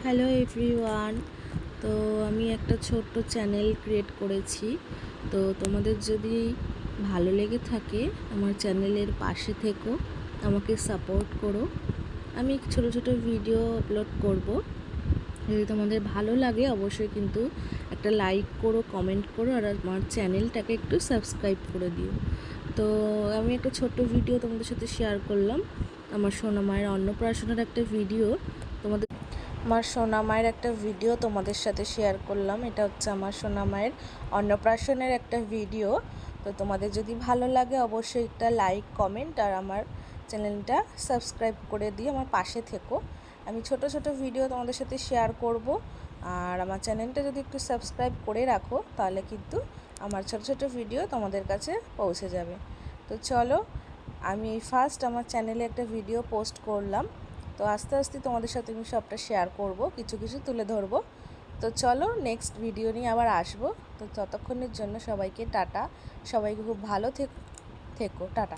Hello everyone. তো আমি একটা ছোট্ট চ্যানেল ক্রিয়েট করেছি। তো তোমাদের যদি ভালো লেগে থাকে আমার চ্যানেলের পাশে থেকো, আমাকে সাপোর্ট করো। আমি ছোট ছোট ভিডিও আপলোড করব। যদি তোমাদের ভালো লাগে অবশ্যই কিন্তু একটা লাইক করো, কমেন্ট করো, আর আমার চ্যানেলটাকে একটু সাবস্ক্রাইব করে দিও। তো আমি একটা ছোট্ট ভিডিও তোমাদের সাথে শেয়ার করলাম। আমার সোনা মায়ের অন্নপ্রাশনের একটা ভিডিও তোমাদের সাথে শেয়ার করলাম। এটা হচ্ছে আমার সোনা মায়ের অন্নপ্রাশনের একটা ভিডিও। তো তোমাদের যদি ভালো লাগে অবশ্যই একটা লাইক, কমেন্ট আর আমার চ্যানেলটা সাবস্ক্রাইব করে দিয়ে আমার পাশে থেকো। আমি ছোট ছোট ভিডিও তোমাদের সাথে শেয়ার করব। আর আমার চ্যানেলটা যদি একটু সাবস্ক্রাইব করে রাখো তাহলে কিন্তু আমার ছোট ছোট ভিডিও তোমাদের কাছে পৌঁছে যাবে। তো চলো, আমি ফার্স্ট আমার চ্যানেলে একটা ভিডিও পোস্ট করলাম। তো আস্তে আস্তে তোমাদের সাথে আমি সবটা শেয়ার করব, কিছু কিছু তুলে ধরবো। তো চলো নেক্সট ভিডিও নিয়ে আবার আসবো। তো ততক্ষণের জন্য সবাইকে টাটা। সবাইকে খুব ভালো থেকো। টাটা।